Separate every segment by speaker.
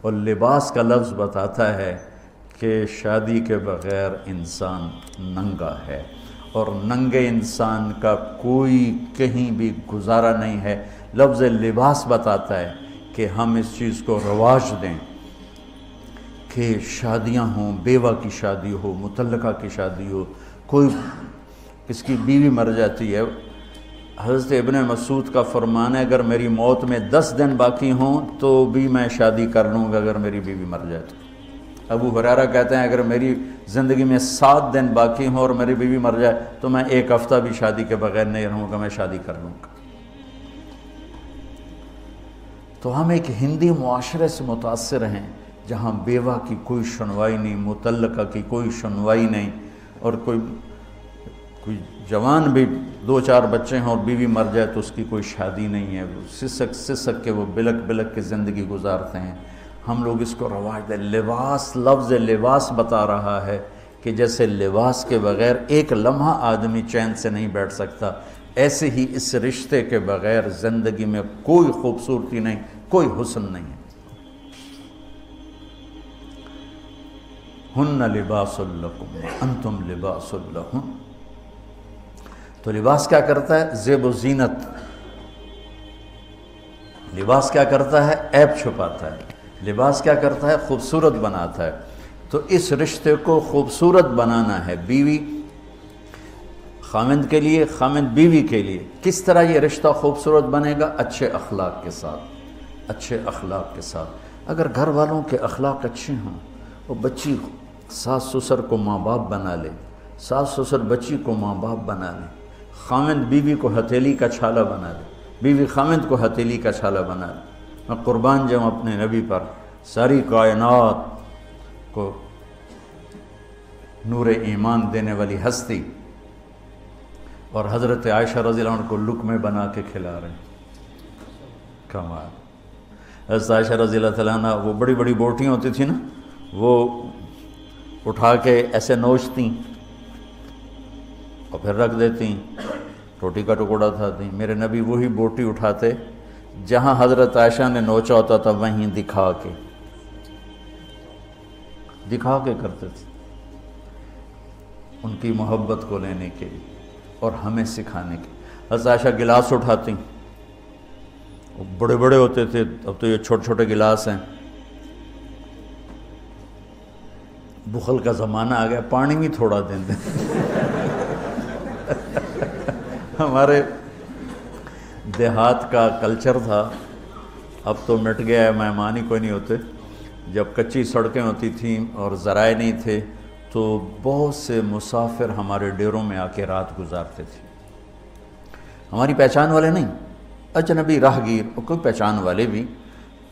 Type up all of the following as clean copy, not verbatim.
Speaker 1: और लिबास का लफ्ज़ बताता है कि शादी के बग़ैर इंसान नंगा है, और नंगे इंसान का कोई कहीं भी गुजारा नहीं है। लफ्ज़ लिबास बताता है कि हम इस चीज़ को रवाज दें कि शादियां हों, बेवा की शादी हो, मुतल्लका की शादी हो, कोई किसकी बीवी मर जाती है। हज़रत इब्न मसूद का फरमान है, अगर मेरी मौत में 10 दिन बाकी हों तो भी मैं शादी कर लूँगा अगर मेरी बीवी मर जाए तो। अबू हुरैरा कहते हैं अगर मेरी ज़िंदगी में 7 दिन बाकी हों और मेरी बीवी मर जाए तो मैं 1 हफ़्ता भी शादी के बगैर नहीं रहूँगा, मैं शादी कर लूँगा। तो हम एक हिंदी मुआशरे से मुतासिर हैं जहाँ बेवा की कोई सुनवाई नहीं, मुतल्लका की कोई सुनवाई नहीं, और कोई जवान भी 2-4 बच्चे हों और बीवी मर जाए तो उसकी कोई शादी नहीं है। सिसक सिसक के वो बिलक बिलक के ज़िंदगी गुजारते हैं। हम लोग इसको रवाज दें। लिबास, लफ्ज़ लिबास बता रहा है कि जैसे लिबास के बग़ैर एक लम्हा आदमी चैन से नहीं बैठ सकता, ऐसे ही इस रिश्ते के बग़ैर ज़िंदगी में कोई खूबसूरती नहीं, कोई हुस्न नहीं है। हुन्ना लिबासुल लकुम अंतुम लिबासुल लहुन। तो लिबास क्या करता है? ज़ेब व ज़ीनत। लिबास क्या करता है? ऐब छुपाता है। लिबास क्या करता है? खूबसूरत बनाता है। तो इस रिश्ते को खूबसूरत बनाना है। बीवी खामिंद के लिए, खामिंद बीवी के लिए। किस तरह ये रिश्ता खूबसूरत बनेगा? अच्छे अखलाक के साथ, अच्छे अखलाक के साथ। अगर घर वालों के अखलाक अच्छे हों, वो बच्ची सास ससुर को माँ बाप बना ले, सास ससुर बच्ची को माँ बाप बना ले, खामिंद बीवी को हथेली का छाला बना ले, बीवी खामिंद को हथेली का छाला बना ले। मैं कुर्बान जाऊँ अपने नबी पर। सारी कायनात को नूर ईमान देने वाली हस्ती, और हज़रत आयशा रज़ियल्लाहु अन्हा को लुक़मे बना के खिला रहे हैं। कमाल। हज़रत आयशा रज़ियल्लाहु अन्हा, वो बड़ी बड़ी बोटियाँ होती थी ना, वो उठा के ऐसे नोचती और फिर रख देती, रोटी का टुकड़ा उठाती। मेरे नबी वही बोटी उठाते जहाँ हज़रत आयशा ने नोचा होता था, वहीं दिखा के करते थे, उनकी मोहब्बत को लेने के लिए और हमें सिखाने के। हज़रत आयशा गिलास उठाती, वो बड़े बड़े होते थे, अब तो ये छोटे छोटे गिलास हैं। बुखल का ज़माना आ गया, पानी भी थोड़ा देते हमारे देहात का कल्चर था, अब तो मिट गया है, मेहमान ही कोई नहीं होते। जब कच्ची सड़कें होती थीं और ज़राए नहीं थे तो बहुत से मुसाफिर हमारे डेरों में आके रात गुजारते थे। हमारी पहचान वाले नहीं, अजनबी राहगीर, और कोई पहचान वाले भी,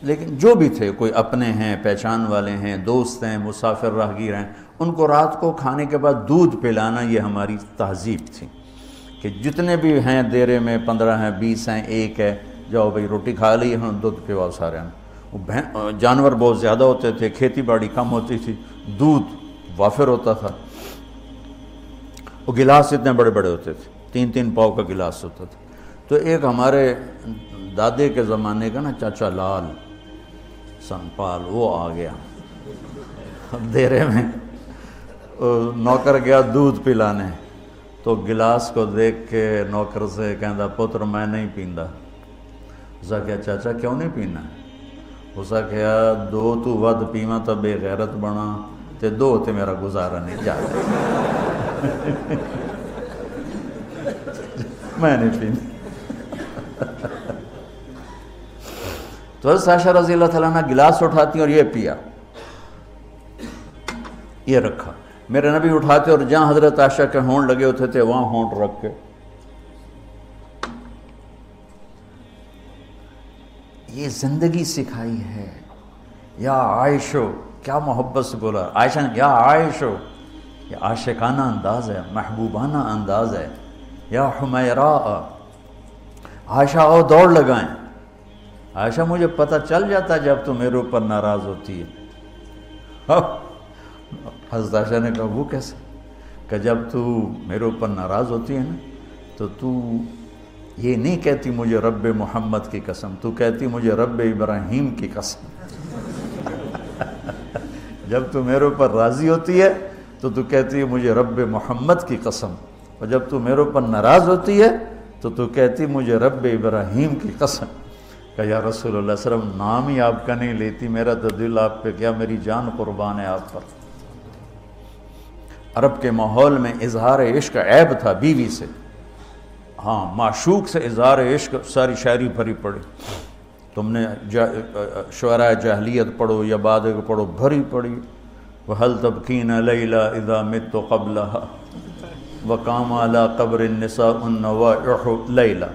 Speaker 1: लेकिन जो भी थे, कोई अपने हैं, पहचान वाले हैं, दोस्त हैं, मुसाफिर राहगीर हैं, उनको रात को खाने के बाद दूध पिलाना ये हमारी तहजीब थी कि जितने भी हैं देरे में, 15 हैं, 20 हैं, 1 है, जाओ भाई रोटी खा ली, हम दूध पिवाओ सारे हैं। वो जानवर बहुत ज़्यादा होते थे, खेती बाड़ी कम होती थी, दूध वाफिर होता था। वो गिलास इतने बड़े बड़े होते थे, 3-3 पाव का गिलास होता था। तो एक हमारे दादे के ज़माने का ना चाचा लाल सनपाल, वो आ गया देरे में, नौकर गया दूध पिलाने, तो गिलास को देख के नौकर से कहता, पुत्र मैं नहीं पींदा। उसका क्या चाचा क्यों नहीं पीना? उसका क्या, 2 तू वध पीवा तो बेगैरत बना, ते 2 ते मेरा गुजारा नहीं जाता मैं नहीं पींदा। तो हज़रत आयशा रज़ियल्लाहु ताला अन्हा गिलास उठाती और ये पिया, ये रखा। मेरे नबी उठाते और जहाँ हज़रत आयशा के होंठ लगे होते थे वहाँ होंठ रख के ये ज़िंदगी सिखाई है। या आयशो, क्या मोहब्बत से बोला आयशा ने, या आयशो, ये आशिकाना अंदाज़ है, महबूबाना अंदाज़ है। या हुमैरा, आयशा आओ दौड़ लगाएं। आयशा मुझे पता चल जाता जब तू मेरे ऊपर नाराज़ होती है। हज़रत आयशा ने कहा वो कैसे? कि जब तू मेरे ऊपर नाराज़ होती है ना, तो तू ये नहीं कहती मुझे रब्बे मोहम्मद की कसम, तू कहती मुझे रब्बे इब्राहीम की कसम जब तू मेरे ऊपर राज़ी होती है तो तू कहती है मुझे रब मोहम्मद की कसम, और जब तू मेरे ऊपर नाराज़ होती है तो तू कहती मुझे रब इब्राहीम की कसम। कहा या रसूलुल्लाह सल्लल्लाहु अलैहि वसल्लम, नाम ही आपका नहीं लेती, मेरा तो दिल आप पे, क्या मेरी जान कुर्बान है आप पर। अरब के माहौल में इजहार इश्क ऐब था बीवी से। हाँ, माशूक से इजहार इश्क, सारी शायरी भरी पड़ी। तुमने शुअरा जाहलियत पढ़ो या बाद को पढ़ो, भरी पड़ी। वहल तबकीन लैला इज़ा मित्तु क़ब्लहा व काम अला क़ब्र निसाउन नवाइहु लैला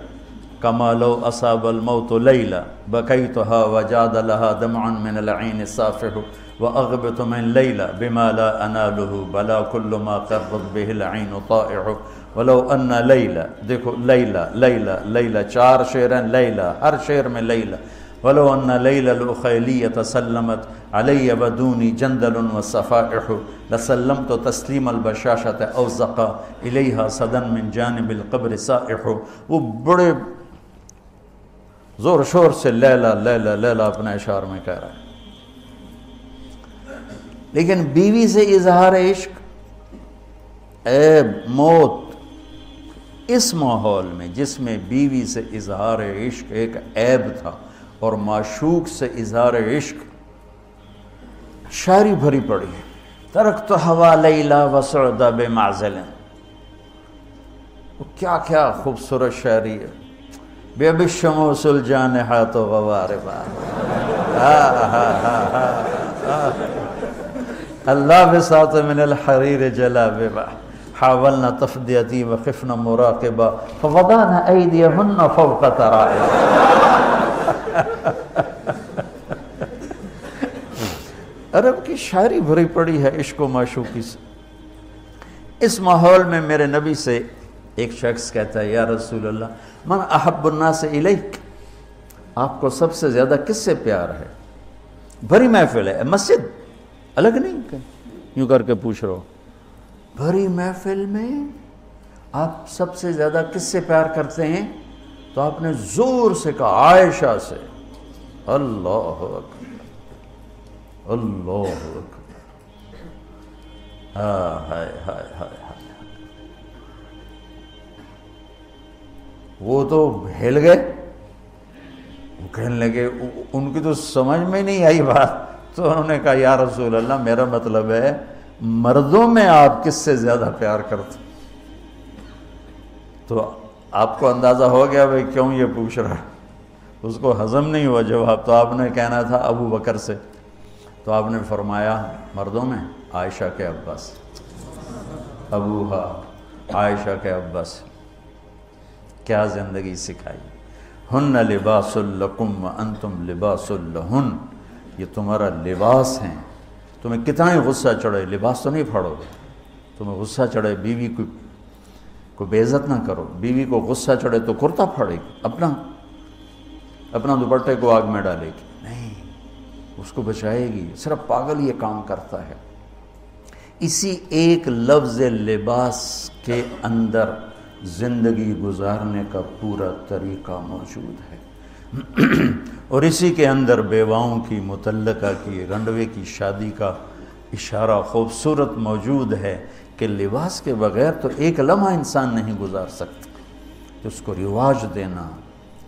Speaker 1: कमा लौ असाबल मौत लैला बकैतुहा व जादलहा दमअन मिनल ऐन साफ़िहु व अग़बतु मिन लैला बिमा ला अनालुहु बला कुल्लु मा क़र्रत बिहिल ऐन ताइहु वलो अन्ना लैला। देखो लैला लैला लैला, 4 शेर हैं, लैला हर शेर में लैला। वलो अन्ना लैला लुखैलियत सल्लमत अलैया बदूनी जंदलुन व सफ़ाइहु लसल्लमतु तस्लीमल बशाशत औज़क़ा इलैहा सदन मिन जानिबिल क़ब्र साइहु। वो बड़े ज़ोर शोर से लैला लैला लैला अपने अशार में कह रहा है। लेकिन बीवी से इजहार इश्क, ऐब, मौत, इस माहौल में जिसमें बीवी से इजहार इश्क एक ऐब था और माशूक से इजहार इश्क शायरी भरी पड़ी है। तरक़्तु हवा लैला व सुअदा बेमाज़िलिन, वो क्या क्या खूबसूरत शायरी है। बेबिशमूसुल जानिहात गवारिबा, अल्लाह बिसात मिनल हरीर जलाबिबा हावलना तफदियती व खिफना मुराकिबा फवदाना ऐदियहुन्ना फौक़ तराइब। अरब की शायरी भरी पड़ी है इश्क व माशूकी से। इस माहौल में मेरे नबी से एक शख्स कहता है या रसूल अल्लाह मन अहब्बुन्नास इलैक, आपको सबसे ज़्यादा किससे प्यार है? भरी महफिल है, मस्जिद अलग नहीं, यूँ करके पूछ रहे हो। भरी महफिल में आप सबसे ज़्यादा किससे प्यार करते हैं? तो आपने ज़ोर से कहा आयशा से। अल्लाह अकबर, अल्लाह अकबर, हाँ हाय हाय हाय हाय। वो तो हिल गए, वो कहने लगे, उनकी तो समझ में नहीं आई बात। तो उन्होंने कहा या रसूल अल्लाह, मेरा मतलब है मर्दों में आप किससे ज़्यादा प्यार करते? तो आपको अंदाज़ा हो गया भाई क्यों ये पूछ रहा है। उसको हज़म नहीं हुआ जवाब। तो आपने कहना था अबू बकर से, तो आपने फरमाया मर्दों में आयशा के अब्बा से। अबू हा आयशा के अब्बा से। क्या ज़िंदगी सिखाई। हुन्ना लिबासुल लकुम व अंतुम लिबासुल लहुन, ये तुम्हारा लिबास हैं। तुम्हें कितना ही गुस्सा चढ़े, लिबास तो नहीं फाड़ोगे। तुम्हें गुस्सा चढ़े, बीवी को बेइज्जत ना करो। बीवी को गुस्सा चढ़े तो कुर्ता फाड़ेगी, अपना दुपट्टे को आग में डालेगी, नहीं, उसको बचाएगी। सिर्फ पागल ये काम करता है। इसी एक लफ्ज़ लिबास के अंदर ज़िंदगी गुजारने का पूरा तरीक़ा मौजूद है। और इसी के अंदर बेवाओं की, मुतल्लका की, रंडवे की शादी का इशारा खूबसूरत मौजूद है कि लिबास के बग़ैर तो एक लम्हा इंसान नहीं गुजार सकता। तो उसको रिवाज देना,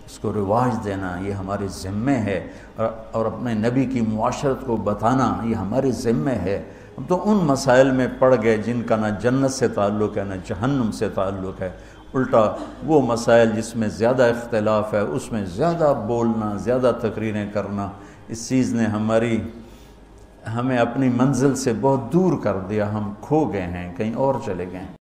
Speaker 1: इसको रिवाज देना ये हमारे ज़िम्मे है। और अपने नबी की मुआशरत को बताना ये हमारे ज़िम्मे है। हम तो उन मसाइल में पड़ गए जिनका ना जन्नत से ताल्लुक़ है, ना जहन्नुम से ताल्लुक़ है। उल्टा वो मसाइल जिसमें ज़्यादा इख्तिलाफ़ है उसमें ज़्यादा बोलना, ज़्यादा तकरीरें करना, इस चीज़ ने हमें अपनी मंजिल से बहुत दूर कर दिया। हम खो गए हैं, कहीं और चले गए हैं।